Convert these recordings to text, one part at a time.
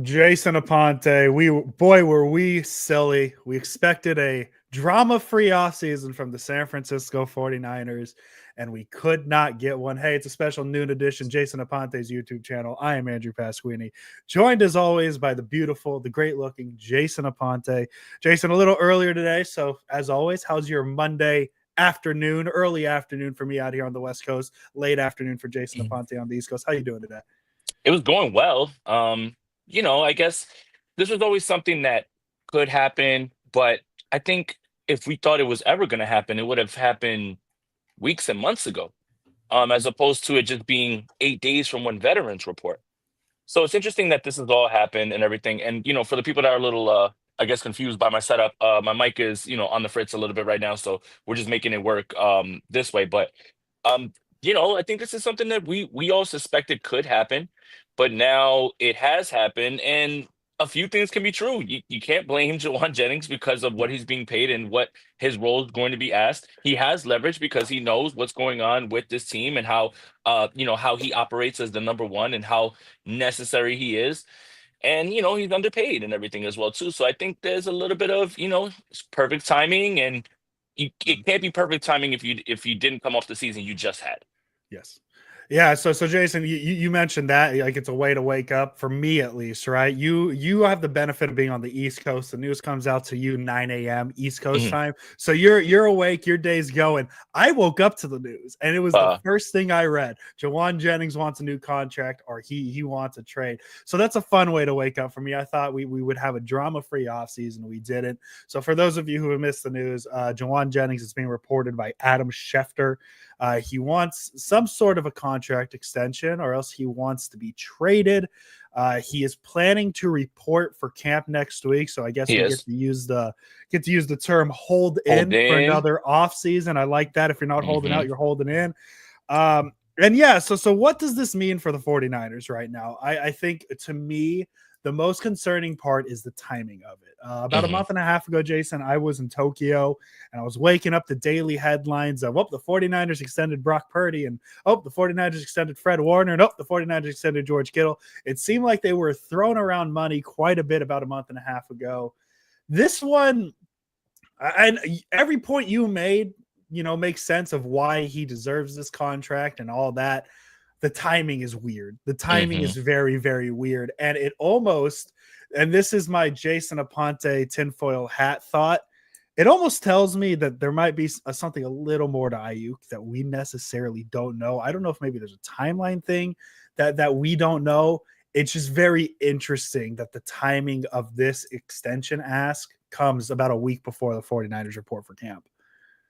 Jason Aponte, were we silly. We expected a drama-free offseason from the San Francisco 49ers, and we could not get one. Hey, it's a special noon edition, Jason Aponte's YouTube channel. I am Andrew Pasquini, joined as always by the beautiful, the great-looking Jason Aponte. Jason, a little earlier today, so as always, how's your Monday afternoon, early afternoon for me out here on the West Coast, late afternoon for Jason Aponte on the East Coast? How you doing today? It was going well. I guess this was always something that could happen, but I think if we thought it was ever going to happen, it would have happened weeks and months ago, as opposed to it just being 8 days from when veterans report. So it's interesting that this has all happened and everything. And for the people that are a little, I guess, confused by my setup, my mic is, on the fritz a little bit right now, so we're just making it work this way. But I think this is something that we all suspected could happen, but now it has happened, and a few things can be true. You can't blame Jauan Jennings because of what he's being paid and what his role is going to be asked. He has leverage because he knows what's going on with this team and how he operates as the number one and how necessary he is. And he's underpaid and everything as well too. So I think there's a little bit of it's perfect timing, and it can't be perfect timing if you didn't come off the season you just had. Yes. Yeah, so Jason, you mentioned that like it's a way to wake up for me at least, right? You have the benefit of being on the East Coast. The news comes out to you 9 a.m. East Coast Mhm. time, so you're awake, your day's going. I woke up to the news, and it was the Uh, first thing I read. Jauan Jennings wants a new contract, or he wants a trade. So that's a fun way to wake up for me. I thought we would have a drama-free offseason. We didn't. So for those of you who have missed the news, Jauan Jennings is being reported by Adam Schefter. He wants some sort of a contract extension, or else he wants to be traded. He is planning to report for camp next week, so I guess he we is. get to use the term "hold Hold in" for in. another off season. I like that. If you're not holding Hmm. out, you're holding in. And yeah, so what does this mean for the 49ers right now? I think to me, the most concerning part is the timing of it. About a Hmm. month and a half ago, Jason, I was in Tokyo and I was waking up to daily headlines of, the 49ers extended Brock Purdy, and the 49ers extended Fred Warner, and the 49ers extended George Kittle. It seemed like they were throwing around money quite a bit about a month and a half ago. This one, and every point you made, makes sense of why he deserves this contract and all that. The timing is weird. The timing Hmm. is very, very weird. And it almost, and this is my Jason Aponte tinfoil hat thought, it almost tells me that there might be something a little more to Ayuk that we necessarily don't know. I don't know if maybe there's a timeline thing that we don't know. It's just very interesting that the timing of this extension ask comes about a week before the 49ers report for camp.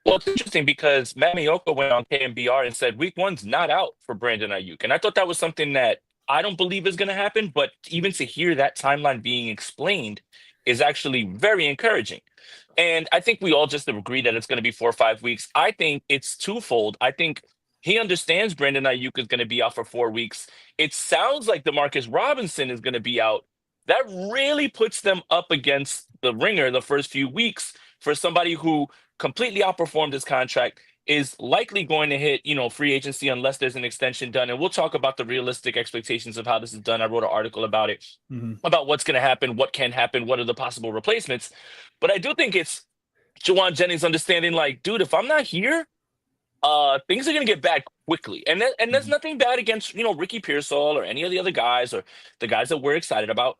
Well, it's interesting because Matt Maiocco went on KMBR and said week one's not out for Brandon Ayuk. And I thought that was something that I don't believe is going to happen, but even to hear that timeline being explained is actually very encouraging. And I think we all just agree that it's going to be 4 or 5 weeks. I think it's twofold. I think he understands Brandon Ayuk is going to be out for 4 weeks. It sounds like Demarcus Robinson is going to be out. That really puts them up against the ringer the first few weeks for somebody who completely outperformed his contract, is likely going to hit, free agency unless there's an extension done. And we'll talk about the realistic expectations of how this is done. I wrote an article about it, Mm-hmm. about what's going to happen, what can happen, what are the possible replacements. But I do think it's Jauan Jennings understanding, like, dude, if I'm not here, things are going to get bad quickly. And there's Mm-hmm. nothing bad against, Ricky Pearsall or any of the other guys or the guys that we're excited about.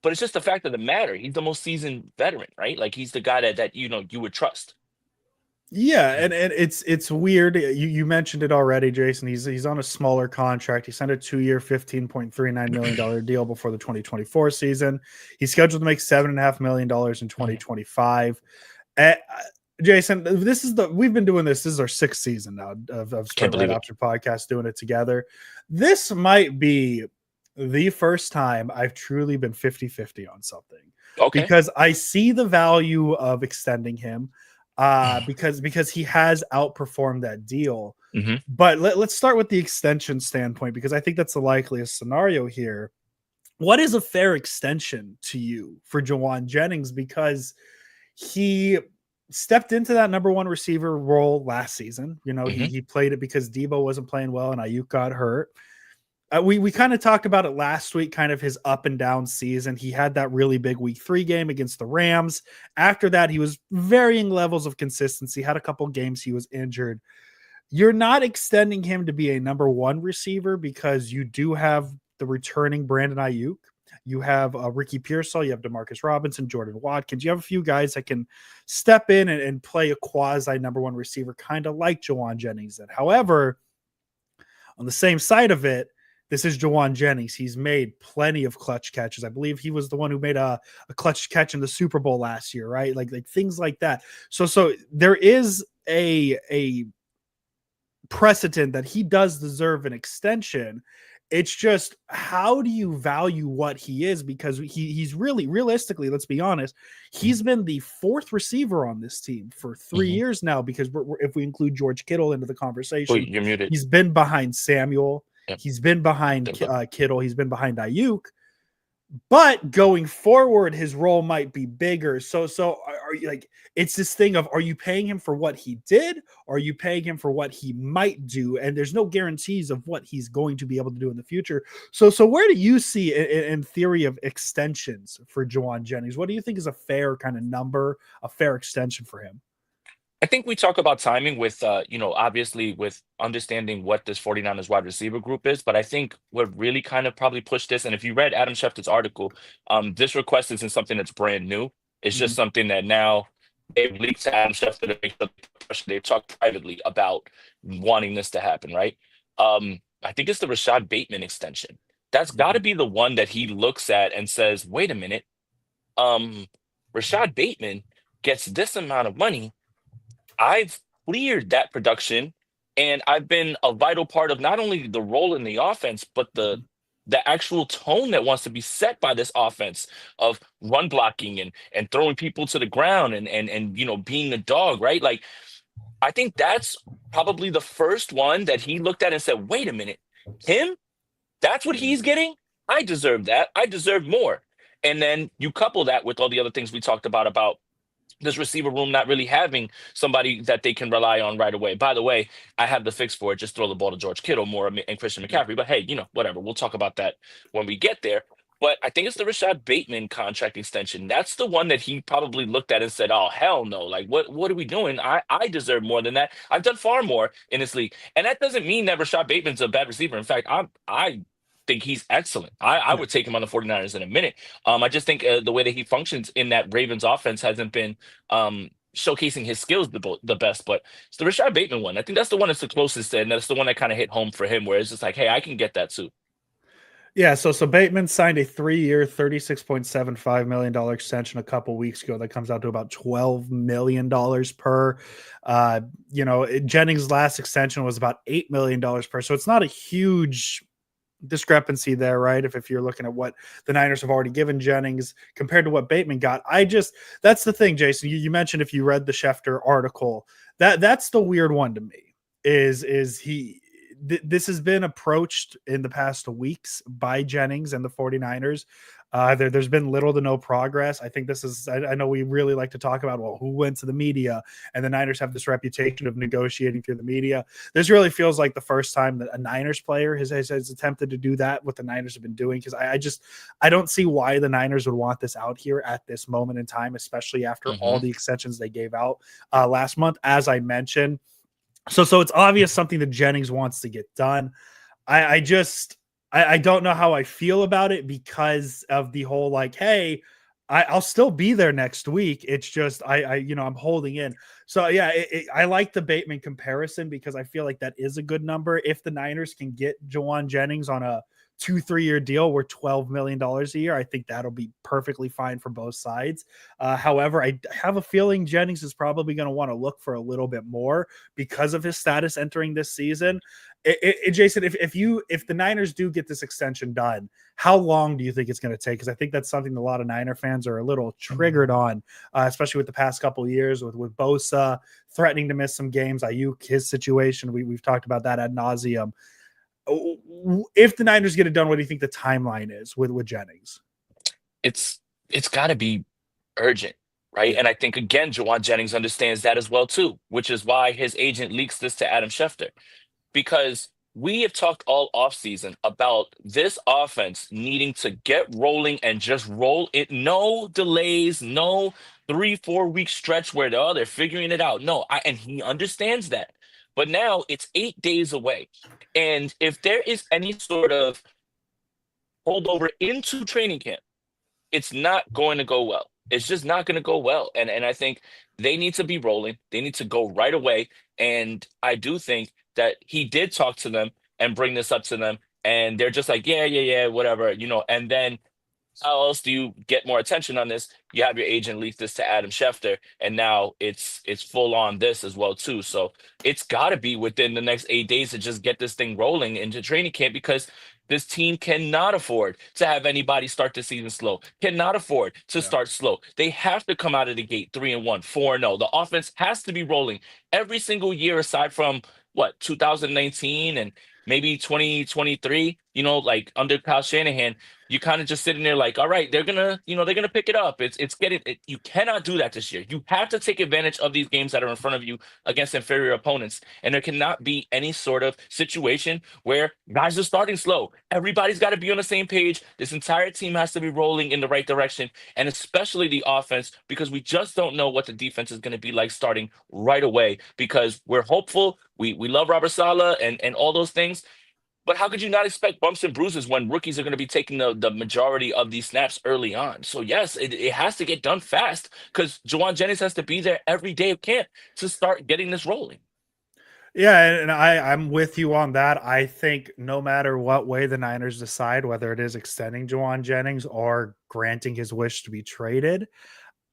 But it's just the fact of the matter. He's the most seasoned veteran, right? Like he's the guy that you would trust. Yeah, and it's weird. You mentioned it already, Jason. He's on a smaller contract. He signed a 2-year, $15.39 million deal before the 2024 season. He's scheduled to make $7.5 million in Mhm. 2025. Uh, Jason, we've been doing this. This is our sixth season now of Can't Spread Right believe it. Option Podcast, doing it together. This might be the first time I've truly been 50-50 on something, Okay. because I see the value of extending him, because he has outperformed that deal. Hmm. But let's start with the extension standpoint, because I think that's the likeliest scenario here. What is a fair extension to you for Jauan Jennings? Because he stepped into that number one receiver role last season. Hmm. He played it because Debo wasn't playing well and Ayuk got hurt. we kind of talked about it last week, kind of his up and down season. He had that really big week 3 game against the Rams. After that, he was varying levels of consistency, had a couple games he was injured. You're not extending him to be a number one receiver because you do have the returning Brandon Ayuk. You have Ricky Pearsall, you have Demarcus Robinson, Jordan Watkins. You have a few guys that can step in and play a quasi number one receiver, kind of like Jauan Jennings did. However, on the same side of it, this is Jauan Jennings. He's made plenty of clutch catches. I believe he was the one who made a clutch catch in the Super Bowl last year, right? Like things like that. So there is a precedent that he does deserve an extension. It's just, how do you value what he is? Because he's really, realistically, let's be honest, he's been the fourth receiver on this team for 3 Mhm. years now, because if we include George Kittle into the Oh, conversation, you're muted. he's been behind Samuel, Yep. he's been behind There we go. Kittle, he's been behind Ayuk. But going forward, his role might be bigger. So are you, like, it's this thing of, are you paying him for what he did, or are you paying him for what he might do? And there's no guarantees of what he's going to be able to do in the future. So where do you see in theory of extensions for Jauan Jennings? What do you think is a fair kind of number, a fair extension for him? I think we talk about timing with, obviously with understanding what this 49ers wide receiver group is, but I think what really kind of probably pushed this, and if you read Adam Schefter's article, this request isn't something that's brand new. It's just Mhm. something that now they've leaked to Adam Schefter to make sure they've talked privately about wanting this to happen, right? I think it's the Rashad Bateman extension. That's got to Mhm. be the one that he looks at and says, wait a minute, um, Rashad Bateman gets this amount of money. I've cleared that production, and I've been a vital part of not only the role in the offense, but the actual tone that wants to be set by this offense of run blocking and throwing people to the ground and being a dog, right? Like, I think that's probably the first one that he looked at and said, "Wait a minute, him? That's what he's getting? I deserve that. I deserve more." And then you couple that with all the other things we talked about this receiver room not really having somebody that they can rely on right away. By the way, I have the fix for it. Just throw the ball to George Kittle more and Christian Yeah. McCaffrey. But hey, whatever. We'll talk about that when we get there. But I think it's the Rashad Bateman contract extension. That's the one that he probably looked at and said, "Oh, hell no! Like, what are we doing? I deserve more than that. I've done far more in this league." And that doesn't mean that Rashad Bateman's a bad receiver. In fact, I think he's excellent. I Yeah. would take him on the 49ers in a minute. I just think the way that he functions in that Ravens offense hasn't been showcasing his skills the best, but it's the Rashad Bateman one. I think that's the one that's the closest, and that's the one that kind of hit home for him, where it's just like, hey, I can get that too. Yeah, so Bateman signed a 3-year, $36.75 million extension a couple weeks ago. That comes out to about $12 million per. Jennings' last extension was about $8 million per. So it's not a huge discrepancy there, right? If you're looking at what the Niners have already given Jennings compared to what Bateman got, that's the thing, Jason. You mentioned, if you read the Schefter article, that's the weird one to me. This has been approached in the past weeks by Jennings and the 49ers. There's been little to no progress. I think this is, I know we really like to talk about, well, who went to the media, and the Niners have this reputation of negotiating through the media. This really feels like the first time that a Niners player has attempted to do that, what the Niners have been doing. Because I don't see why the Niners would want this out here at this moment in time, especially after all Hmm. the extensions they gave out last month, as I mentioned. So it's obvious something that Jennings wants to get done. I just I don't know how I feel about it, because of the whole, like, hey, I'll still be there next week. It's just I'm holding in. So yeah, I like the Bateman comparison, because I feel like that is a good number. If the Niners can get Jauan Jennings on a 2-3 year deal worth $12 million a year, I think that'll be perfectly fine for both sides. However, I have a feeling Jennings is probably going to want to look for a little bit more because of his status entering this season. Jason, if the Niners do get this extension done, how long do you think it's going to take? Because I think that's something that a lot of Niner fans are a little triggered on, especially with the past couple of years with Bosa threatening to miss some games. Ayuk, his situation, we've talked about that ad nauseum. If the Niners get it done, what do you think the timeline is with Jennings? It's got to be urgent, right? Yeah. And I think again, Jawan Jennings understands that as well too, which is why his agent leaks this to Adam Schefter, because we have talked all offseason about this offense needing to get rolling and just roll it. No delays, no 3, 4 week stretch where they're figuring it out. No, and he understands that. But now it's 8 days away. And if there is any sort of holdover into training camp, it's not going to go well. It's just not going to go well. And I think they need to be rolling. They need to go right away. And I do think that he did talk to them and bring this up to them. And they're just like, yeah, yeah, yeah, whatever, And then how else do you get more attention on this? You have your agent leak this to Adam Schefter, and now it's full on this as well too. So it's got to be within the next 8 days to just get this thing rolling into training camp because this team cannot afford to have anybody start the season slow. Cannot afford to Yeah. start slow. They have to come out of the gate 3-1, 4-0. The offense has to be rolling every single year aside from what 2019 and maybe 2023. Like under Kyle Shanahan, you kind of just sitting there like, all right, they're gonna pick it up. It's getting it. You cannot do that this year. You have to take advantage of these games that are in front of you against inferior opponents, and there cannot be any sort of situation where guys are starting slow. Everybody's got to be on the same page. This entire team has to be rolling in the right direction, and especially the offense because we just don't know what the defense is going to be like starting right away. Because we're hopeful, we love Robert Saleh and all those things. But how could you not expect bumps and bruises when rookies are going to be taking the majority of these snaps early on? So, yes, it has to get done fast because Jauan Jennings has to be there every day of camp to start getting this rolling. Yeah, and I'm with you on that. I think no matter what way the Niners decide, whether it is extending Jauan Jennings or granting his wish to be traded,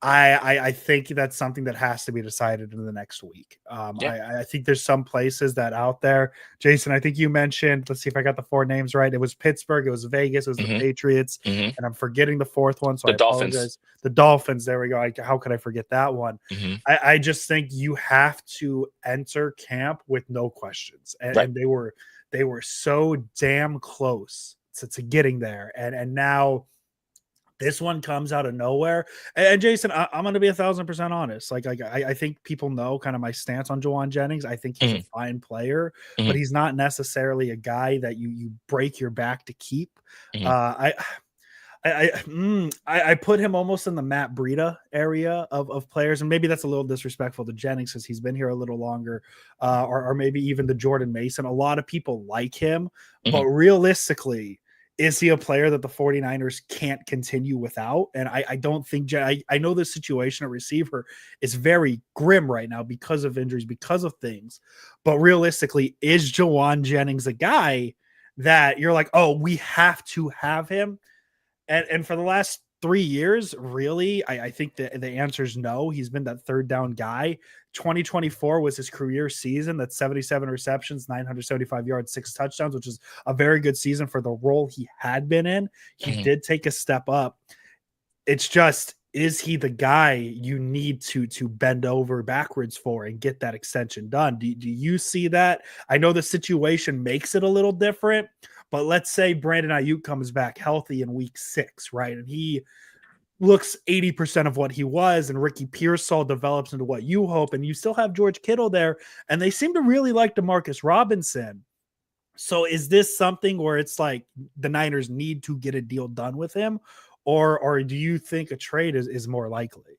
I think that's something that has to be decided in the next week. Yeah. I think there's some places that out there, Jason. I think you mentioned. Let's see if I got the four names right. It was Pittsburgh, it was Vegas, it was the hmm Patriots, hmm and I'm forgetting the fourth one, so The I Dolphins. apologize. The Dolphins. There we go. How could I forget that one? hmm I just think you have to enter camp with no questions, Right. and they were so damn close to getting there, and now this one comes out of nowhere. And Jason, I'm going to be 1,000% honest. Like I think people know kind of my stance on Jauan Jennings. I think he's a hmm fine player, but hmm he's not necessarily a guy that you break your back to keep. hmm Uh, I put him almost in the Matt Breida area of players, and maybe that's a little disrespectful to Jennings because he's been here a little longer, or maybe even the Jordan Mason. A lot of people like him, but hmm realistically, is he a player that the 49ers can't continue without? And I don't think I know the situation at receiver is very grim right now because of injuries, because of things. But realistically, is Jauan Jennings a guy that you're like, oh, we have to have him? And for the last 3 years, really, I think the answer is no. He's been that third down guy. 2024 was his career season. That's 77 receptions, 975 yards, 6 touchdowns, which is a very good season for the role he had been in. He hmm did take a step up. It's just, is he the guy you need to bend over backwards for and get that extension done? Do you see that? I know the situation makes it a little different, but let's say Brandon Ayuk comes back healthy in week 6, right? And he looks 80% of what he was, and Ricky Pearsall develops into what you hope, and you still have George Kittle there, and they seem to really like Demarcus Robinson. So is this something where it's like the Niners need to get a deal done with him, or do you think a trade is more likely?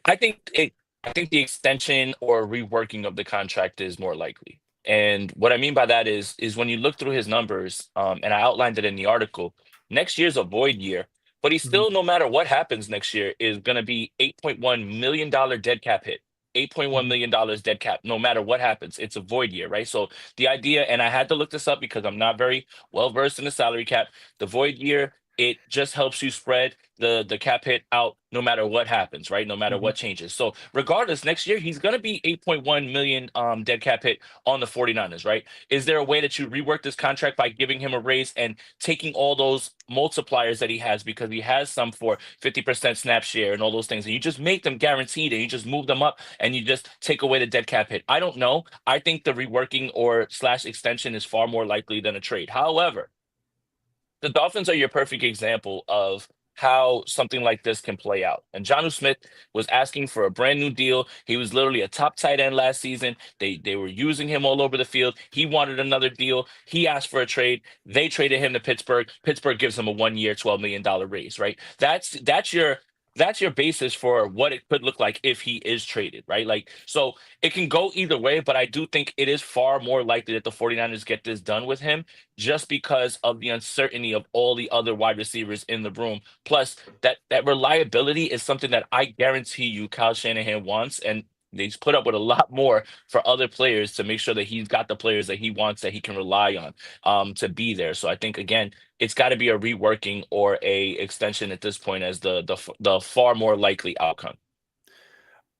I think it. I think the extension or reworking of the contract is more likely. And what I mean by that is when you look through his numbers, and I outlined it in the article, next year's a void year, but he Mhm, still, no matter what happens next year, is going to be $8.1 million dead cap hit. $8.1 mhm, million dead cap, no matter what happens. It's a void year, right? So the idea, and I had to look this up because I'm not very well versed in the salary cap. The void year, it just helps you spread the cap hit out no matter what happens, right? No matter mhm. what changes. So regardless, next year he's going to be 8.1 million dead cap hit on the 49ers, right? Is there a way that you rework this contract by giving him a raise and taking all those multipliers that he has because he has some for 50% snap share and all those things and you just make them guaranteed and you just move them up and you just take away the dead cap hit? I don't know. I think the reworking or slash extension is far more likely than a trade. However, the Dolphins are your perfect example of how something like this can play out. And Jonnu Smith was asking for a brand new deal. He was literally a top tight end last season. They were using him all over the field. He wanted another deal. He asked for a trade. They traded him to Pittsburgh. Pittsburgh gives him a 1 year, $12 million raise, right? That's your basis for what it could look like if he is traded, right? Like, so it can go either way, but I do think it is far more likely that the 49ers get this done with him just because of the uncertainty of all the other wide receivers in the room. Plus, that reliability is something that I guarantee you Kyle Shanahan wants, and he's put up with a lot more for other players to make sure that he's got the players that he wants that he can rely on to be there. So I think again, it's got to be a reworking or a extension at this point as the far more likely outcome.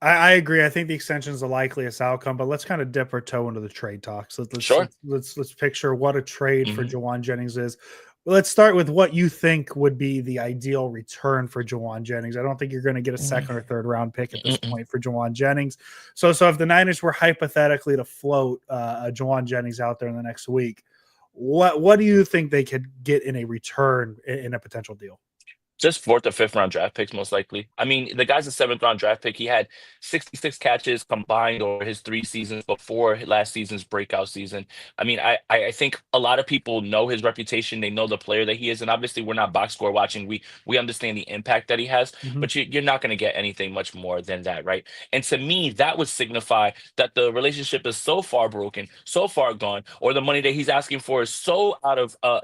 I agree. I think the extension is the likeliest outcome, but let's kind of dip our toe into the trade talks. Sure. Let's picture what a trade for Hmm. Jauan Jennings is. Let's start with what you think would be the ideal return for Jauan Jennings. I don't think you're going to get a second or third round pick at this point for Jauan Jennings. So if the Niners were hypothetically to float a Jauan Jennings out there in the next week, what do you think they could get in a return in a potential deal? Just fourth or fifth round draft picks, most likely. I mean, the guy's a seventh round draft pick. He had 66 catches combined over his 3 seasons before last season's breakout season. I mean, I think a lot of people know his reputation. They know the player that he is. And obviously, we're not box score watching. We understand the impact that he has, Mm-hmm. but you're not going to get anything much more than that, right? And to me, that would signify that the relationship is so far broken, so far gone, or the money that he's asking for is so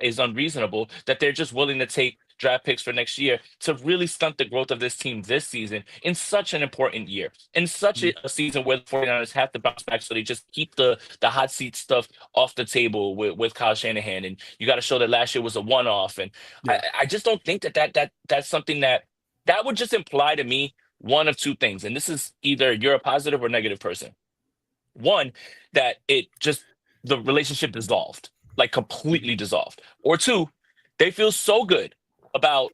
is unreasonable that they're just willing to take draft picks for next year to really stunt the growth of this team this season in such an important year, in such a season where the 49ers have to bounce back. So they just keep the hot seat stuff off the table with Kyle Shanahan. And you got to show that last year was a one-off. And Yeah. I just don't think that's something that would just imply to me one of two things. And this is either you're a positive or negative person. One, that the relationship dissolved, like completely dissolved. Or two, they feel so good about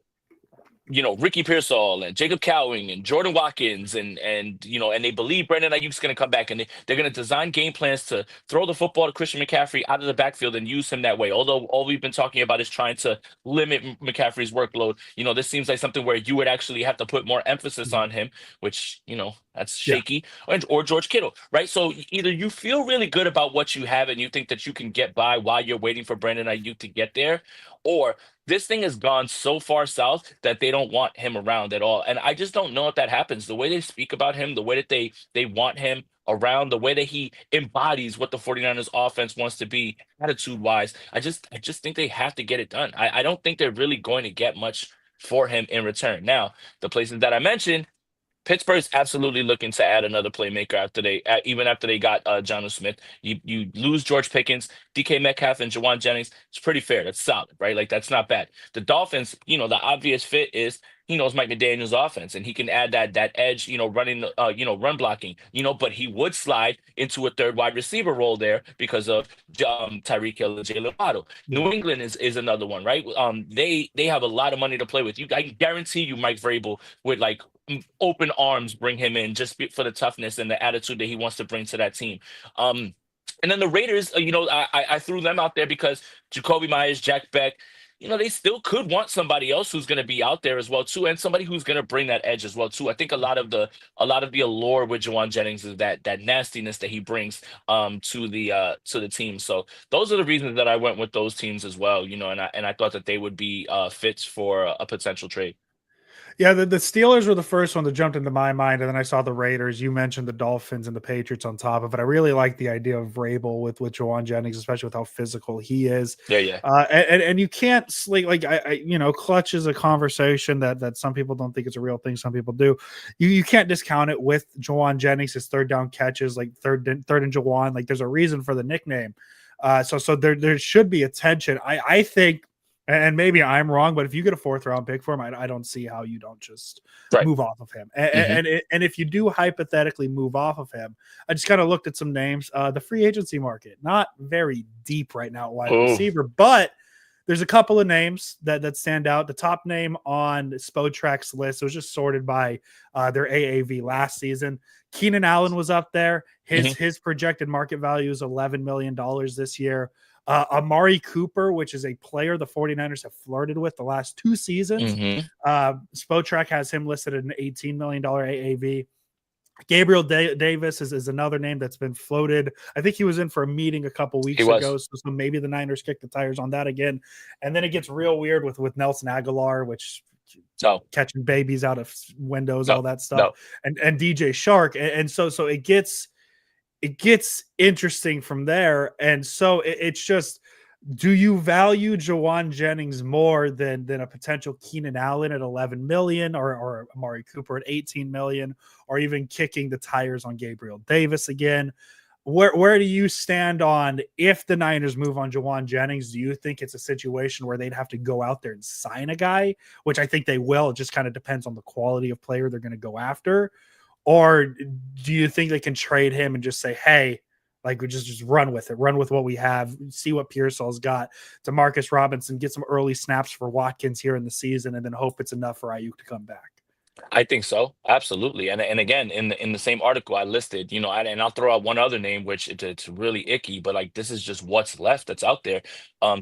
Ricky Pearsall and Jacob Cowing and Jordan Watkins and they believe Brandon Ayuk's going to come back and they're going to design game plans to throw the football to Christian McCaffrey out of the backfield and use him that way. Although all we've been talking about is trying to limit McCaffrey's workload. This seems like something where you would actually have to put more emphasis on him, which, that's Yeah. shaky, or George Kittle, right? So either you feel really good about what you have and you think that you can get by while you're waiting for Brandon Ayuk to get there, or this thing has gone so far south that they don't want him around at all. And I just don't know if that happens. The way they speak about him, the way that they want him around, the way that he embodies what the 49ers offense wants to be attitude wise, I just think they have to get it done. I don't think they're really going to get much for him in return. Now, the places that I mentioned, Pittsburgh's absolutely looking to add another playmaker even after they got Jonnu Smith. You lose George Pickens, DK Metcalf, and Jauan Jennings. It's pretty fair. That's solid, right? Like that's not bad. The Dolphins, the obvious fit is he knows Mike McDaniel's offense, and he can add that edge, running, run blocking, but he would slide into a third wide receiver role there because of Tyreek Hill and Jalen Waddle. Yeah. New England is another one, right? They have a lot of money to play with. I can guarantee you, Mike Vrabel would like open arms bring him in just for the toughness and the attitude that he wants to bring to that team. And then the Raiders, I threw them out there because Jacoby Myers, Jack Beck, they still could want somebody else who's going to be out there as well too, and somebody who's going to bring that edge as well too. I think a lot of the allure with Jauan Jennings is that nastiness that he brings to the team. So those are the reasons that I went with those teams as well. And I thought that they would be fits for a potential trade. Yeah, the Steelers were the first one that jumped into my mind, and then I saw the Raiders. You mentioned the Dolphins and the Patriots on top of it. I really like the idea of Vrabel with Jauan Jennings, especially with how physical he is. Yeah. And you can't sleep like clutch is a conversation that some people don't think it's a real thing, some people do. You can't discount it with Jauan Jennings, his third down catches, like third and Jauan. Like there's a reason for the nickname. So there should be attention. I think. And maybe I'm wrong, but if you get a fourth round pick for him, I don't see how you don't just Right. move off of him. And if you do hypothetically move off of him, I just kind of looked at some names. The free agency market, not very deep right now at wide receiver, but there's a couple of names that stand out. The top name on Spotrac's list was just sorted by their AAV last season. Keenan Allen was up there. His projected market value is $11 million this year. Amari Cooper, which is a player the 49ers have flirted with the last 2 seasons. Hmm. Spotrac has him listed at an $18 million AAV. Gabriel Davis is another name that's been floated. I think he was in for a meeting a couple He weeks was. ago, so maybe the Niners kick the tires on that again. And then it gets real weird with Nelson Aguilar, which No, catching babies out of windows, no, all that stuff, no. and DJ Shark, and so it gets interesting from there. And so it's just, do you value Jauan Jennings more than a potential Keenan Allen at 11 million, or Amari Cooper at 18 million, or even kicking the tires on Gabriel Davis again? Where do you stand on, if the Niners move on Jauan Jennings? Do you think it's a situation where they'd have to go out there and sign a guy, which I think they will? It just kind of depends on the quality of player they're going to go after. Or do you think they can trade him and just say, hey, like, we just run with it, run with what we have, see what Pearsall's got, Demarcus Robinson, get some early snaps for Watkins here in the season, and then hope it's enough for Ayuk to come back? I think so, absolutely. And again, in the same article I listed, and I'll throw out one other name, which it's really icky, but like this is just what's left that's out there.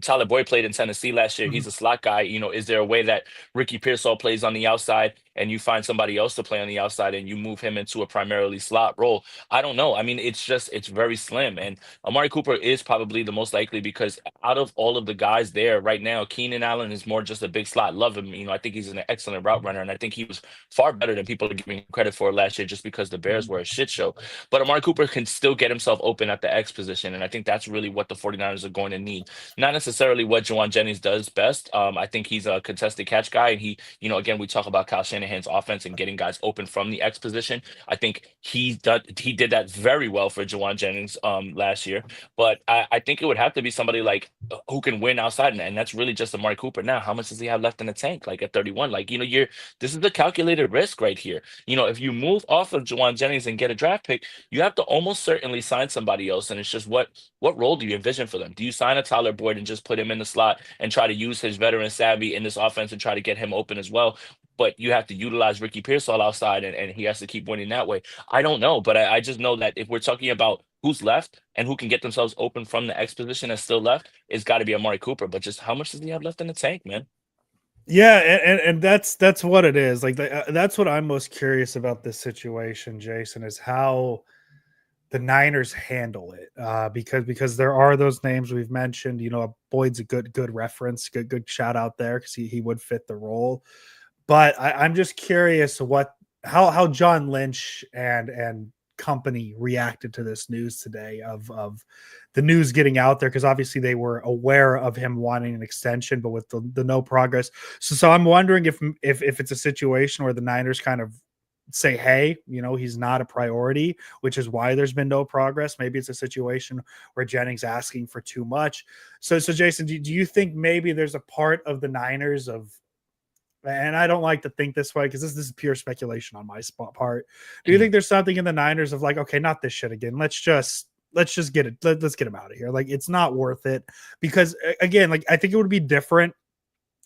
Tyler Boyd played in Tennessee last year. He's Mhm. a slot guy. Is there a way that Ricky Pearsall plays on the outside and you find somebody else to play on the outside and you move him into a primarily slot role? I don't know. I mean, it's very slim. And Amari Cooper is probably the most likely because out of all of the guys there right now, Keenan Allen is more just a big slot. Love him. I think he's an excellent route runner, and I think he was far better than people are giving him credit for last year just because the Bears were a shit show. But Amari Cooper can still get himself open at the X position, and I think that's really what the 49ers are going to need. Not necessarily what Jauan Jennings does best. I think he's a contested catch guy, and again, we talk about Kyle Shanahan's offense and getting guys open from the X position. I think he did that very well for Jauan Jennings last year. But I think it would have to be somebody like who can win outside, and that's really just Amari Cooper. Now, how much does he have left in the tank? Like at 31, like this is the calculated risk right here. If you move off of Jauan Jennings and get a draft pick, you have to almost certainly sign somebody else. And it's just what role do you envision for them? Do you sign a Tyler Boyd and just put him in the slot and try to use his veteran savvy in this offense and try to get him open as well? But you have to utilize Ricky Pearsall outside, and he has to keep winning that way. I don't know, but I just know that if we're talking about who's left and who can get themselves open from the X position that's still left, it's got to be Amari Cooper. But just how much does he have left in the tank, man? Yeah, and that's what it is. Like, that's what I'm most curious about this situation, Jason, is how the Niners handle it. Because there are those names we've mentioned. Boyd's a good reference, good shout out there, because he would fit the role. But I'm just curious how John Lynch and company reacted to this news today, of the news getting out there, because obviously they were aware of him wanting an extension, but with the no progress. So I'm wondering if it's a situation where the Niners kind of say, hey, he's not a priority, which is why there's been no progress. Maybe it's a situation where Jennings asking for too much. So Jason, do you think maybe there's a part of the Niners of, and I don't like to think this way because this is pure speculation on my part. Do you Mhm. think there's something in the Niners of like, okay, not this shit again. Let's just get it. Let's get him out of here. Like, it's not worth it. Because again, like, I think it would be different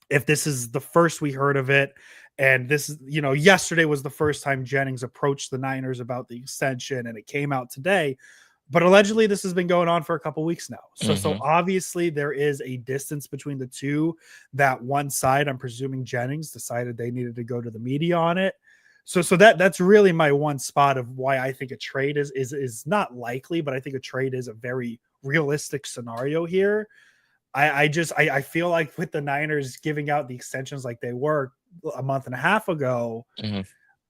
if this is the first we heard of it. And this is, yesterday was the first time Jennings approached the Niners about the extension, and it came out today. But allegedly, this has been going on for a couple weeks now. So Mhm. obviously there is a distance between the two. That one side, I'm presuming Jennings decided they needed to go to the media on it. So that's really my one spot of why I think a trade is not likely, but I think a trade is a very realistic scenario here. I feel like with the Niners giving out the extensions like they were a month and a half ago, Mhm.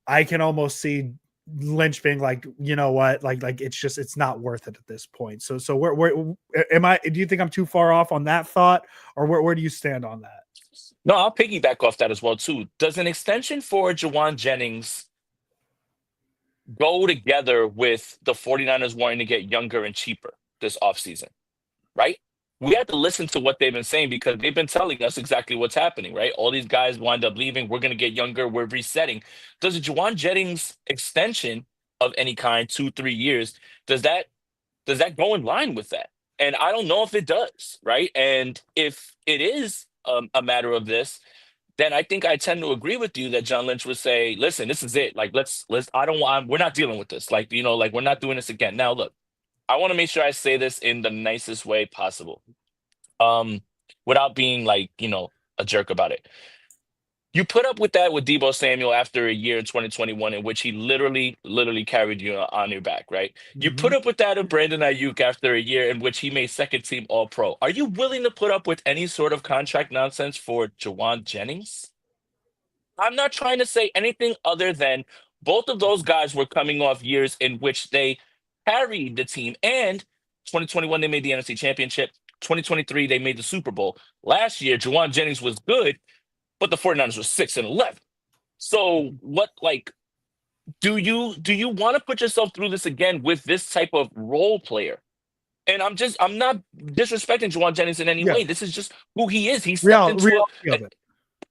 I can almost see Lynch being like, you know what, like it's not worth it at this point. So where am I? Do you think I'm too far off on that thought, or where do you stand on that? No, I'll piggyback off that as well too. Does an extension for Jawan Jennings go together with the 49ers wanting to get younger and cheaper this offseason? Right? We have to listen to what they've been saying because they've been telling us exactly what's happening, right? All these guys wind up leaving. We're going to get younger. We're resetting. Does a Jauan Jennings extension of any kind, 2, 3 years, does that go in line with that? And I don't know if it does, right? And if it is a matter of this, then I think I tend to agree with you that John Lynch would say, "Listen, this is it. Like, let's. I don't want. We're not dealing with this. Like, like we're not doing this again." Now, look, I want to make sure I say this in the nicest way possible. Um, without being like, a jerk about it. You put up with that with Debo Samuel after a year in 2021 in which he literally carried you on your back, right? You put Mhm. up with that of Brandon Ayuk after a year in which he made second team All Pro. Are you willing to put up with any sort of contract nonsense for Jauan Jennings? I'm not trying to say anything other than both of those guys were coming off years in which they carried the team. And 2021, they made the NFC Championship. 2023, they made the Super Bowl. Last year, Jauan Jennings was good, but the 49ers were 6-11. So what like do you want to put yourself through this again with this type of role player? And I'm not disrespecting Jauan Jennings in any Yeah, way. This is just who he is. reality of it.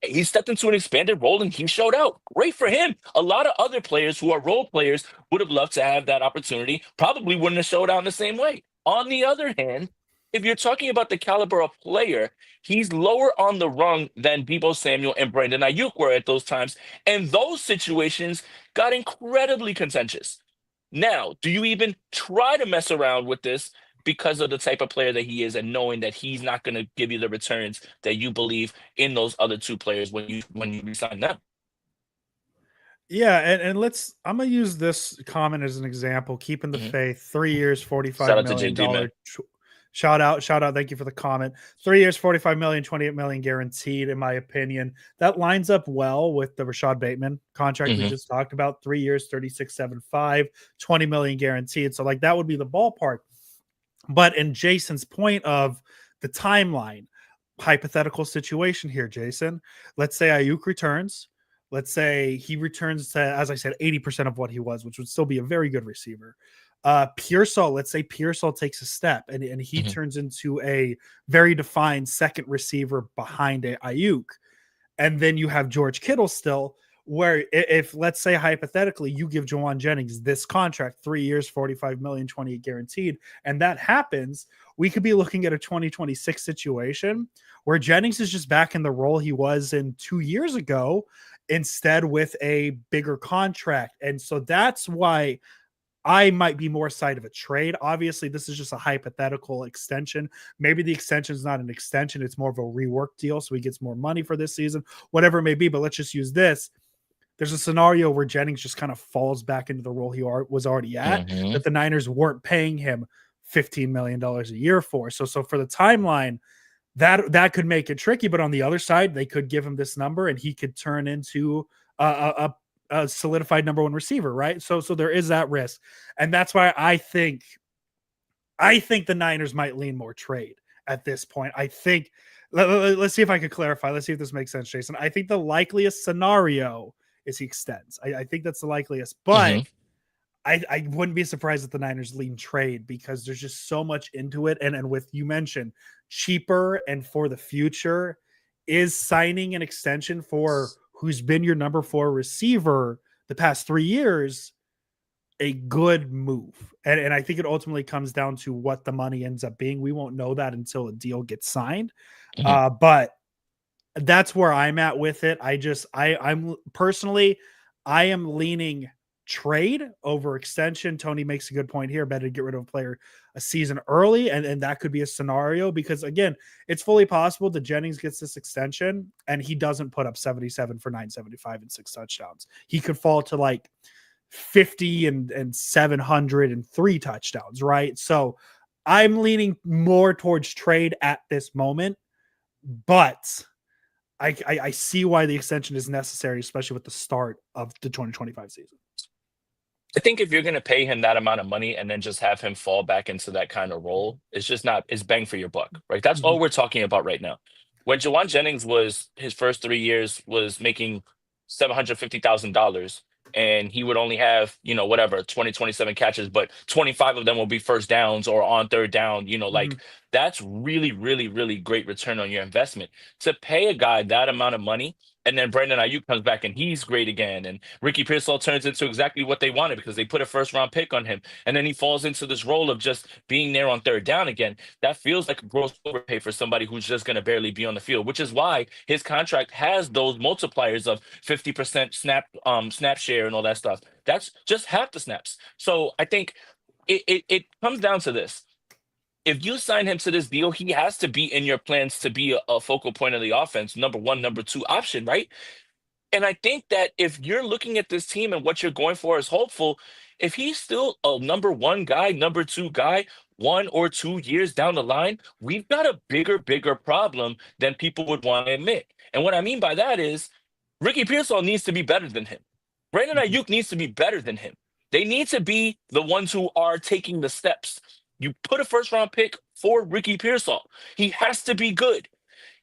He stepped into an expanded role and he showed out. Great for him. A lot of other players who are role players would have loved to have that opportunity, probably wouldn't have showed out in the same way. On the other hand, if you're talking about the caliber of player, he's lower on the rung than Debo Samuel and Brandon Ayuk were at those times. And those situations got incredibly contentious. Now, do you even try to mess around with this because of the type of player that he is and knowing that he's not going to give you the returns that you believe in those other two players when you resign them? Yeah, and let's I'm gonna use this comment as an example. Keeping the Hmm. faith, 3 years, forty Shout five out to million JD, man. dollar. Shout out. Thank you for the comment. 3 years, 45 million, 28 million guaranteed. In my opinion, that lines up well with the Rashad Bateman contract we Hmm. just talked about. 3 years, 36.75, 20 million guaranteed. So like that would be the ballpark. But in Jason's point of the timeline, hypothetical situation here, Jason. Let's say Ayuk returns. Let's say he returns to, as I said, 80% of what he was, which would still be a very good receiver. Pearsall, let's say Pearsall takes a step and he Hmm. turns into a very defined second receiver behind a Ayuk. And then you have George Kittle still, where if let's say hypothetically you give Jauan Jennings this contract, 3 years, 45 million, 28 guaranteed, and that happens, we could be looking at a 2026 situation where Jennings is just back in the role he was in 2 years ago, instead with a bigger contract. And so that's why I might be more side of a trade. Obviously, this is just a hypothetical extension. Maybe the extension is not an extension, it's more of a rework deal. So he gets more money for this season, whatever it may be. But let's just use this. There's a scenario where Jennings just kind of falls back into the role he was already at, Hmm. that the Niners weren't paying him $15 million a year for. So for the timeline, that could make it tricky. But on the other side, they could give him this number and he could turn into a solidified number one receiver, right? So there is that risk, and that's why I think the Niners might lean more trade at this point. I think let's see if I could clarify. Let's see if this makes sense, Jason. I think the likeliest scenario is he extends. I think that's the likeliest, but Hmm. I wouldn't be surprised if the Niners lean trade because there's just so much into it. And with you mentioned cheaper and for the future, is signing an extension for who's been your number four receiver the past 3 years a good move. And I think it ultimately comes down to what the money ends up being. We won't know that until a deal gets signed. Hmm. But that's where I'm at with it. I'm personally, I am leaning trade over extension. Tony makes a good point here. Better to get rid of a player a season early, and that could be a scenario because again, it's fully possible that Jennings gets this extension and he doesn't put up 77 for 975 and 6 touchdowns. He could fall to like 50 and 703 touchdowns, right? So I'm leaning more towards trade at this moment, but I see why the extension is necessary, especially with the start of the 2025 season. I think if you're going to pay him that amount of money and then just have him fall back into that kind of role, it's just not, it's bang for your buck, right? That's Mhm. all we're talking about right now. When Jawan Jennings was his first 3 years was making $750,000 and he would only have, whatever, 20, 27 catches, but 25 of them will be first downs or on third down, like Mhm. that's really, really, really great return on your investment. To pay a guy that amount of money and then Brandon Ayuk comes back and he's great again. And Ricky Pearsall turns into exactly what they wanted because they put a first round pick on him. And then he falls into this role of just being there on third down again. That feels like a gross overpay for somebody who's just going to barely be on the field, which is why his contract has those multipliers of 50% snap share and all that stuff. That's just half the snaps. So I think it comes down to this. if you sign him to this deal, he has to be in your plans to be a focal point of the offense, number one, number two option, right? And I think that if you're looking at this team and what you're going for is hopeful, if he's still a number one guy, number two guy, 1 or 2 years down the line, we've got a bigger problem than people would want to admit. And what I mean by that is Ricky Pearsall needs to be better than him. Brandon Mhm. Ayuk needs to be better than him. They need to be the ones who are taking the steps. You put a first round pick for Ricky Pearsall. He has to be good.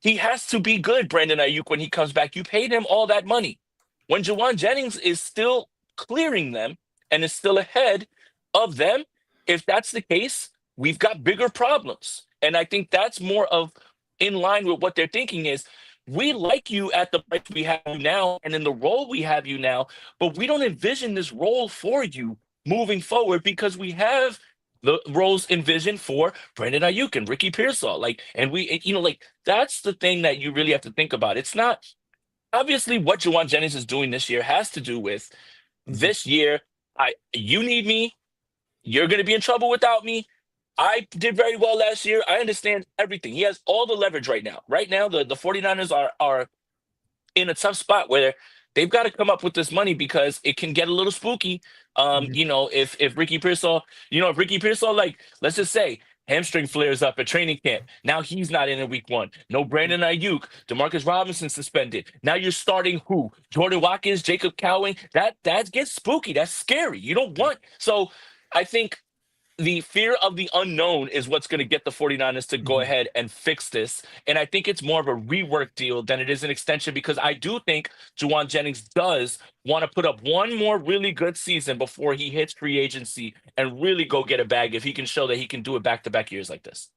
He has to be good, Brandon Ayuk, when he comes back. You paid him all that money. When Jauan Jennings is still clearing them and is still ahead of them, if that's the case, we've got bigger problems. And I think that's more of in line with what they're thinking is we like you at the price we have you now and in the role we have you now, but we don't envision this role for you moving forward because we have the roles envisioned for Brandon Ayuk and Ricky Pearsall. Like, and like that's the thing that you really have to think about. It's not obviously what Jauan Jennings is doing this year has to do with Mhm. this year. You need me. You're going to be in trouble without me. I did very well last year. I understand everything. He has all the leverage right now. Right now, the 49ers are in a tough spot where they've got to come up with this money because it can get a little spooky. Mhm. If Ricky Pearsall, if Ricky Pearsall, like let's just say hamstring flares up at training camp. Now he's not in week one. No Brandon Ayuk, Demarcus Robinson suspended. Now you're starting who? Jordan Watkins, Jacob Cowing. That gets spooky. That's scary. You don't want so. I think the fear of the unknown is what's going to get the 49ers to go Mhm. ahead and fix this. And I think it's more of a rework deal than it is an extension because I do think Jauan Jennings does want to put up one more really good season before he hits free agency and really go get a bag if he can show that he can do it back-to-back years like this.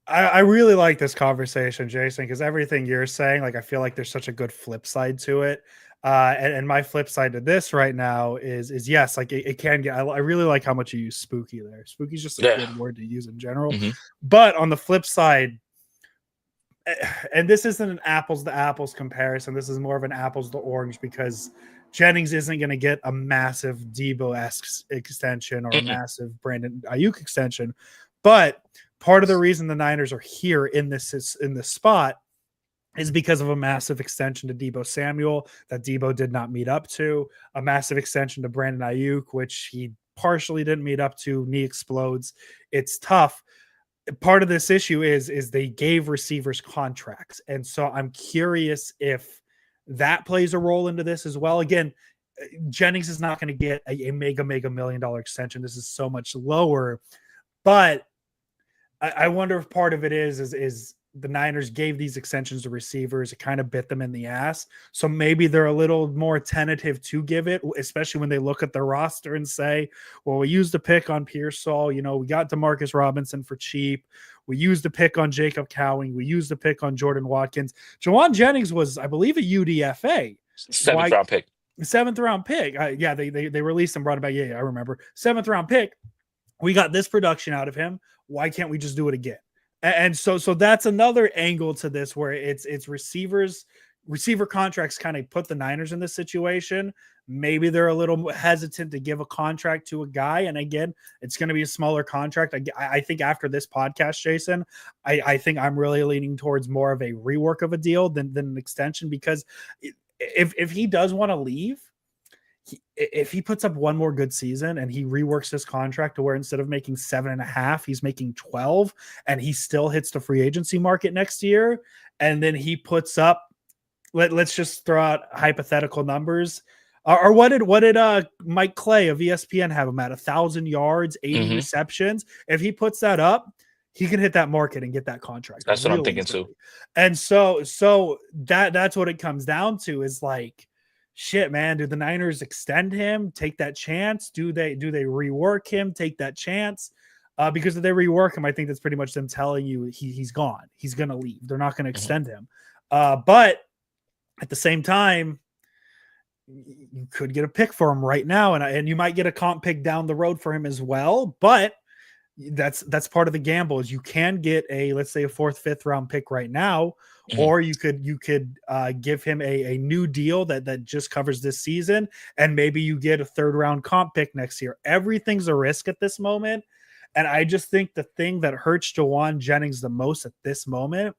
I really like this conversation, Jason, because everything you're saying, like I feel like there's such a good flip side to it. And my flip side to this right now is yes, like it can get. I really like how much you use spooky there. Spooky is just a Yeah. good word to use in general. Hmm. But on the flip side, and this isn't an apples to apples comparison. This is more of an apples to orange because Jennings isn't going to get a massive Debo-esque extension or a Mm-mm. massive Brandon Ayuk extension. But part of the reason the Niners are here in this spot is because of a massive extension to Debo Samuel that Debo did not meet up to, a massive extension to Brandon Ayuk, which he partially didn't meet up to. Knee explodes. It's tough. Part of this issue is they gave receivers contracts, and so I'm curious if that plays a role into this as well. Again, Jennings is not going to get a mega $1 million extension. This is so much lower, but I wonder if part of it is the Niners gave these extensions to receivers. It kind of bit them in the ass. So maybe they're a little more tentative to give it, especially when they look at their roster and say, well, we used a pick on Pearsall. We got Demarcus Robinson for cheap. We used a pick on Jacob Cowing. We used a pick on Jordan Watkins. Jauan Jennings was, I believe, a UDFA. Seventh Why? round pick. Seventh round pick. Yeah, they released him, brought it back. Yeah, I remember. Seventh round pick. We got this production out of him. Why can't we just do it again? And so that's another angle to this where it's receiver contracts kind of put the Niners in this situation. Maybe they're a little hesitant to give a contract to a guy. And again, it's going to be a smaller contract. I think after this podcast, Jason, I think I'm really leaning towards more of a rework of a deal than an extension because if he does want to leave, if he puts up one more good season and he reworks his contract to where instead of making 7.5, he's making 12, and he still hits the free agency market next year, and then he puts up, let's just throw out hypothetical numbers. Or what did Mike Clay of ESPN have him at 1,000 yards, 80 Hmm. receptions? If he puts that up, he can hit that market and get that contract That's what I'm real thinking too. easily. And so that's what it comes down to is like, shit, man, do the Niners extend him, take that chance? Do they rework him, take that chance? Because if they rework him, I think that's pretty much them telling you he's gone. He's going to leave. They're not going to Hmm. extend him. But at the same time, you could get a pick for him right now, and you might get a comp pick down the road for him as well. But that's part of the gamble is you can get a, let's say, a fourth, fifth round pick right now, Hmm. or you could give him a new deal that just covers this season, and maybe you get a third round comp pick next year. Everything's a risk at this moment. And I just think the thing that hurts Jauan Jennings the most at this moment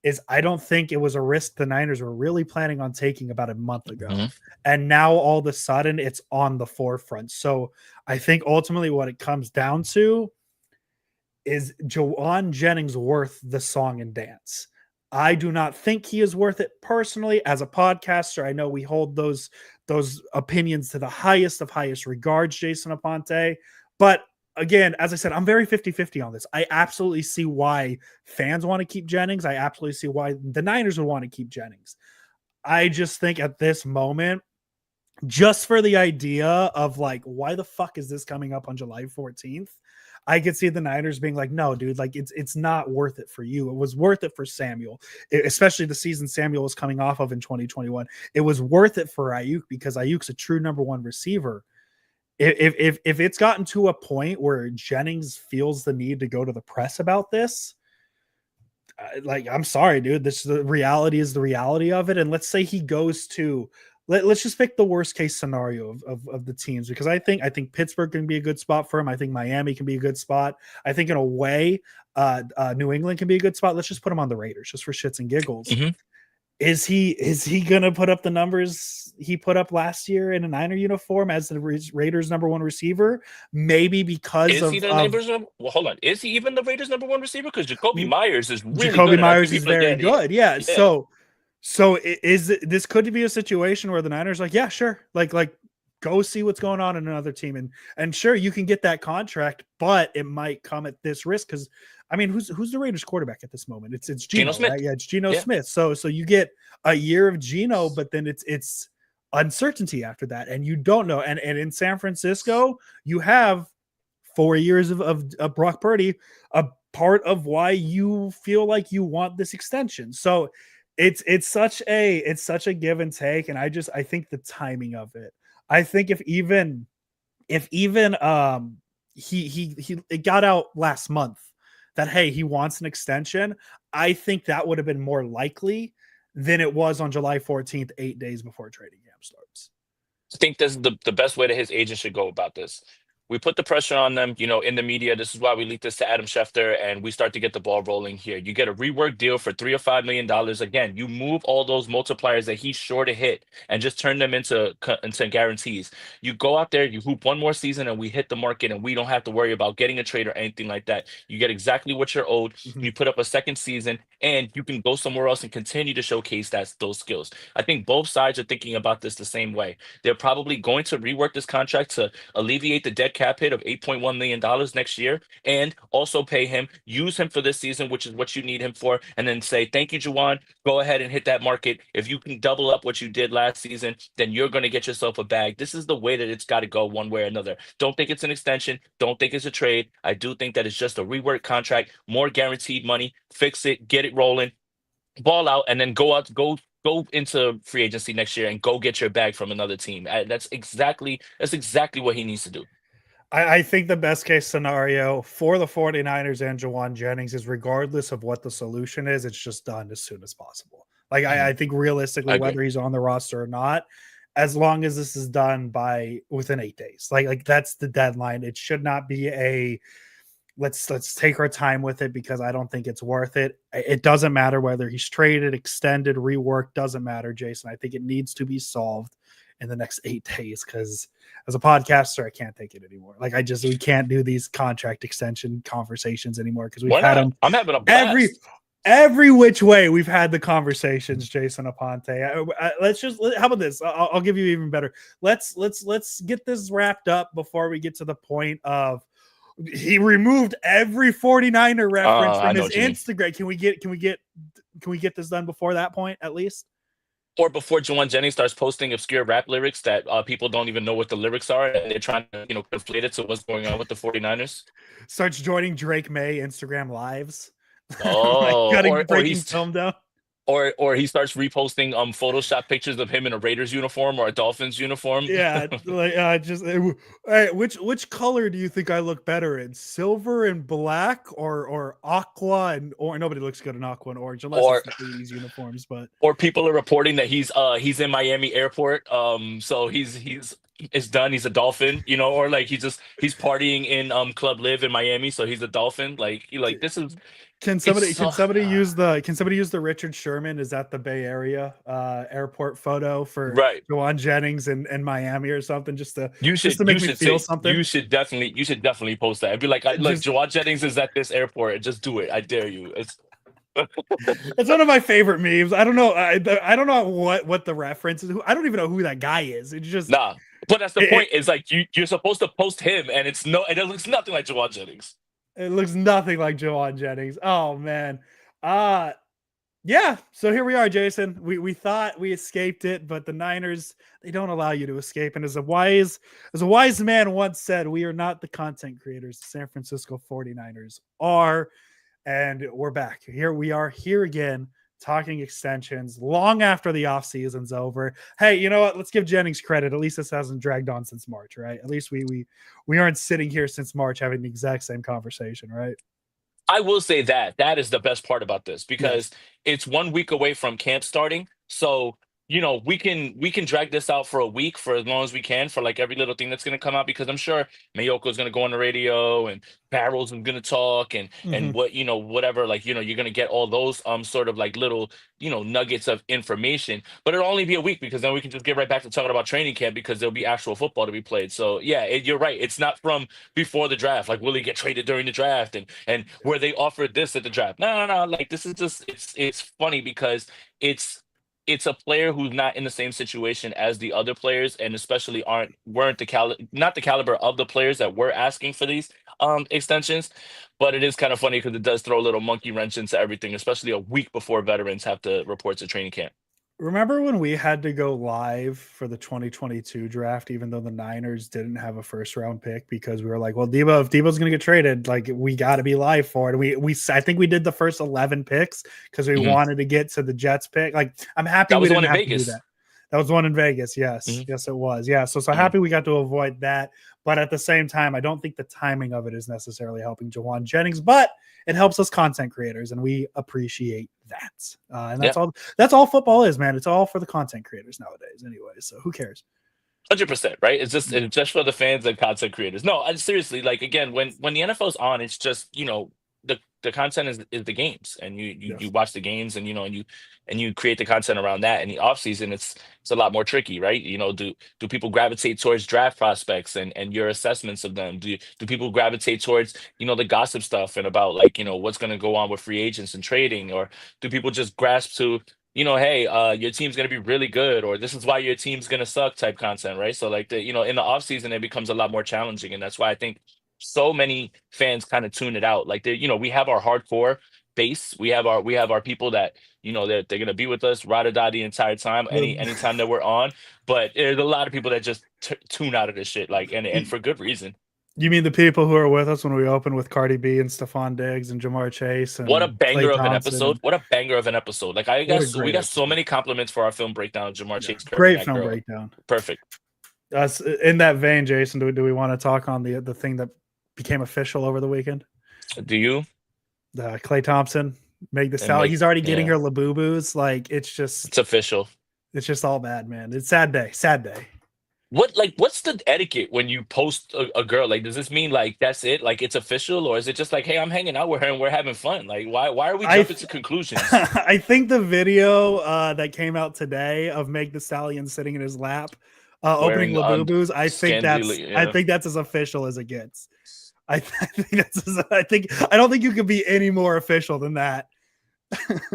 is I don't think it was a risk the Niners were really planning on taking about a month ago. Mhm. And now all of a sudden it's on the forefront. So I think ultimately what it comes down to is Jauan Jennings worth the song and dance? I do not think he is worth it personally. As a podcaster, I know we hold those opinions to the highest of highest regards, Jason Aponte. But again, as I said, I'm very 50-50 on this. I absolutely see why fans want to keep Jennings. I absolutely see why the Niners would want to keep Jennings. I just think at this moment, just for the idea of like, why the fuck is this coming up on July 14th? I could see the Niners being like, no, dude, like it's not worth it for you. It was worth it for Samuel, especially the season Samuel was coming off of in 2021. It was worth it for Ayuk because Ayuk's a true number one receiver. If it's gotten to a point where Jennings feels the need to go to the press about this, like I'm sorry, dude. This the reality is the reality of it. And let's say he goes to let's just pick the worst case scenario of the teams because I think Pittsburgh can be a good spot for him. I think Miami can be a good spot. I think in a way, New England can be a good spot. Let's just put him on the Raiders just for shits and giggles. Mhm. Is he gonna put up the numbers he put up last year in a Niner uniform as the Raiders number one receiver? Maybe because Is he of the of Raiders? Well, hold on. Is he even the Raiders' number one receiver? Because Jacoby Myers is really Jacoby good, and I Myers think is people, very yeah, yeah, good. Yeah. yeah. So is this could be a situation where the Niners like, yeah, sure. Like go see what's going on in another team. And sure, you can get that contract, but it might come at this risk because I mean, who's the Raiders quarterback at this moment? It's Geno Geno, Smith. right? Yeah, it's Geno Yeah. Smith. So you get a year of Geno, but then it's uncertainty after that, and you don't know. And in San Francisco, you have 4 years of Brock Purdy, a part of why you feel like you want this extension. So it's such a give and take, and I think the timing of it. I think if even he it got out last month that hey he wants an extension, I think that would have been more likely than it was on July 14th, 8 days before trading camp starts. I think this is the best way that his agent should go about this. We put the pressure on them, in the media. This is why we leaked this to Adam Schefter, and we start to get the ball rolling here. You get a rework deal for $3 or $5 million. Again, you move all those multipliers that he's sure to hit and just turn them into guarantees. You go out there, you hoop one more season, and we hit the market, and we don't have to worry about getting a trade or anything like that. You get exactly what you're owed. Mhm. You put up a second season, and you can go somewhere else and continue to showcase those skills. I think both sides are thinking about this the same way. They're probably going to rework this contract to alleviate the dead cap hit of $8.1 million next year and also pay him, use him for this season, which is what you need him for, and then say, thank you, Juwan. Go ahead and hit that market. If you can double up what you did last season, then you're going to get yourself a bag. This is the way that it's got to go one way or another. Don't think it's an extension. Don't think it's a trade. I do think that it's just a rework contract, more guaranteed money. Fix it, get it rolling, ball out, and then go into free agency next year and go get your bag from another team. That's exactly what he needs to do. I think the best case scenario for the 49ers and Jauan Jennings is regardless of what the solution is, it's just done as soon as possible. Like Mhm. I think I realistically, agree. whether he's on the roster or not, as long as this is done by within 8 days, like that's the deadline. It should not be a let's take our time with it because I don't think it's worth it. It doesn't matter whether he's traded, extended, reworked, doesn't matter, Jason. I think it needs to be solved in the next 8 days because as a podcaster, I can't take it anymore. Like we can't do these contract extension conversations anymore because we've Why had not? them I'm having a every blast. every which way we've had the conversations, Jason Aponte. How about this? I'll give you even better. Let's get this wrapped up before we get to the point of he removed every 49er reference I from know his what you mean. Instagram. Can we get this done before that point at least? Or before Jauan Jennings starts posting obscure rap lyrics that people don't even know what the lyrics are, and they're trying to, conflate it to what's going on with the 49ers. Starts joining Drake May Instagram lives, like Oh, cutting or breaking film down. or he starts reposting Photoshop pictures of him in a Raiders uniform or a Dolphins uniform. Yeah, like just hey, which color do you think I look better in? Silver and black or aqua and or nobody looks good in aqua and orange unless it's or the 80s uniforms, but or people are reporting that he's in Miami airport. So he's is done. He's a Dolphin, or like he's partying in Club Live in Miami, so he's a Dolphin. Like this is Can it's somebody can so somebody use the Richard Sherman is that the Bay Area airport photo for right. Jauan Jennings in Miami or something You just should to you make me should feel say something. you should definitely post that. I'd be like, look, Just Jawad Jennings is at this airport. Just do it. I dare you. It's it's one of my favorite memes. I don't know. I don't know what the reference is. I don't even know who that guy is. It's just nah. But that's the it, point. Is like you're supposed to post him, and it looks nothing like Jawad Jennings. it looks nothing like Jauan Jennings. Oh man. Uh Yeah, so here we are, Jason. We thought we escaped it, but the Niners, they don't allow you to escape. And as a wise man once said, we are not the content creators the San Francisco 49ers are. And we're back. Here we are here again talking extensions long after the offseason's over. Hey, you know what? Let's give Jennings credit. At least this hasn't dragged on since March, right? At least we aren't sitting here since March having the exact same conversation, right? I will say that is the best part about this because Yes. it's 1 week away from camp starting. So, we can drag this out for a week for as long as we can for like every little thing that's gonna come out because I'm sure Mayoko's gonna go on the radio and Barrels is gonna talk and Mhm. whatever, like, you're gonna get all those sort of like little, nuggets of information. But it'll only be a week because then we can just get right back to talking about training camp because there'll be actual football to be played. So yeah, you're right. It's not from before the draft. Like, will he get traded during the draft? And where they offered this at the draft? No, no, no. Like, this is just it's funny because it's it's a player who's not in the same situation as the other players, and especially aren't weren't the not the caliber of the players that were asking for these extensions. But it is kind of funny because it does throw a little monkey wrench into everything, especially a week before veterans have to report to training camp. Remember when we had to go live for the 2022 draft, even though the Niners didn't have a first round pick because we were like, well, if Debo's going to get traded, like we got to be live for it. I think we did the first 11 picks because we Mhm. wanted to get to the Jets pick. Like, I'm happy That we was the one didn't in have to do Vegas. that. That was one in Vegas. Yes. Mhm, Yes, it was. Yeah. So mhm. happy we got to avoid that. But at the same time, I don't think the timing of it is necessarily helping Jauan Jennings, but it helps us content creators and we appreciate that. And Yeah. that's all football is, man. It's all for the content creators nowadays, anyway. So who cares? 100%, right? Yeah. It's just for the fans and content creators. No, seriously, like again, when the NFL's on, it's just the content is the games, and you Yes. watch the games, and you create the content around that. In the off season, it's a lot more tricky, right? Do people gravitate towards draft prospects and your assessments of them? Do people gravitate towards the gossip stuff and about like what's going to go on with free agents and trading, or do people just grasp to hey, your team's gonna be really good, or this is why your team's gonna suck type content, right? So like in the off season, it becomes a lot more challenging, and that's why I think so many fans kind of tune it out. Like we have our hardcore base, we have our people that they're gonna be with us ride or die the entire time, anytime that we're on. But there's a lot of people that just tune out of this shit, like and You for good reason. mean the people who are with us when we open with Cardi B and Stephon Diggs and Jamar Chase What a and Clay banger of an Thompson episode! and What a banger of an episode! Like what a we great got so episode. many compliments for our film breakdown of Jamar Yeah. Chase curving Great that film girl. breakdown. Perfect. In that vein, Jason, do we want to talk on the thing that became official over the weekend? Do you? Clay Thompson, Meg the And Stallion. make He's already getting yeah, her labubus. Like it's official. it's just all bad, man. It's sad day. Sad day. What's the etiquette when you post a girl? Like, does this mean like that's it? Like it's official, or is it just like, hey, I'm hanging out with her and we're having fun? Like, why are we I jumping th- to conclusions? I think the video that came out today of Meg the Stallion sitting in his lap, opening Wearing on labubus. scandally, I yeah. think that's as official as it gets. I don't think you could be any more official than that.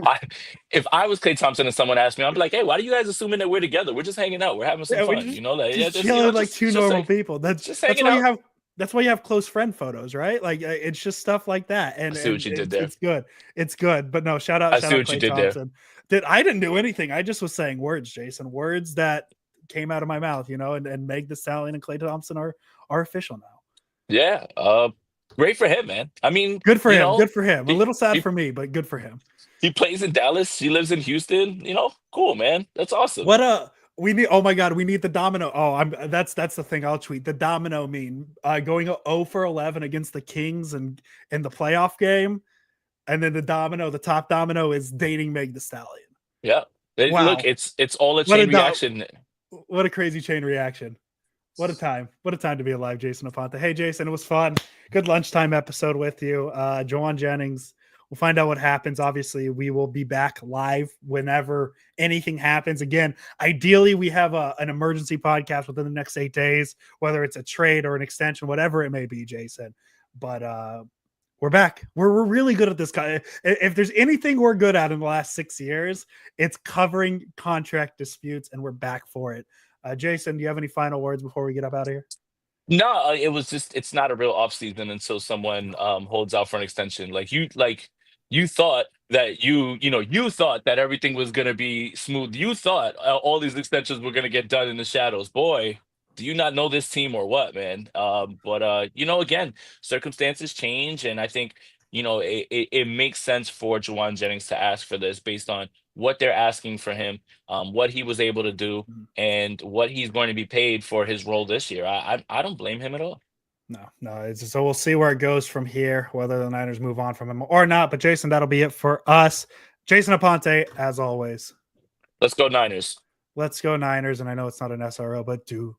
I, if I was Clay Thompson and someone asked me, I'd be like, hey, why do you guys assuming that we're together? We're just hanging out. We're having some Yeah, we fun. Like yeah, just chilling like two just normal like people. That's just that's hanging why you out. have that's why you have close friend photos, right? Like it's just stuff like that, I and see what and you did it's there. it's good. It's good. But no, I shout see out what you Clay did there. Thompson. I didn't do anything. I just was saying words, Jason. Words that came out of my mouth, and Meg the Stallion and Clay Thompson are official now. Yeah. Great for him, man. I mean, Good for him. Good for him. A he little sad he for me, but good for him. he plays in Dallas. He lives in Houston. Cool, man. That's awesome. What we need oh my god, we need the domino. Oh, that's the thing I'll tweet. The domino meme. Going 0 for 11 against the Kings and in the playoff game. And then the top domino is dating Meg the Stallion. Yeah. Look, Wow. it's all a What a chain reaction. what a crazy chain reaction. What a time. What a time to be alive, Jason Aponte. Hey, Jason, it was fun. Good lunchtime episode with you. Jauan Jennings. We'll find out what happens. Obviously, we will be back live whenever anything happens. Again, ideally, we have an emergency podcast within the next 8 days, whether it's a trade or an extension, whatever it may be, Jason. But we're back. We're really good at this. If there's anything we're good at in the last 6 years, it's covering contract disputes, and we're back for it. Jason, do you have any final words before we get up out of here? No, it was just it's not a real off season until someone holds out for an extension. You thought that you thought that everything was gonna be smooth. You thought all these extensions were gonna get done in the shadows. Boy, do you not know this team or what, man? But again, circumstances change, and I think it makes sense for Jawan Jennings to ask for this based on what they're asking for him, what he was able to do, and what he's going to be paid for his role this year. I don't blame him at all. No. So we'll see where it goes from here, whether the Niners move on from him or not. But Jason, that'll be it for us. Jason Aponte, as always. Let's go Niners. Let's go Niners. And I know it's not an SRO, but do.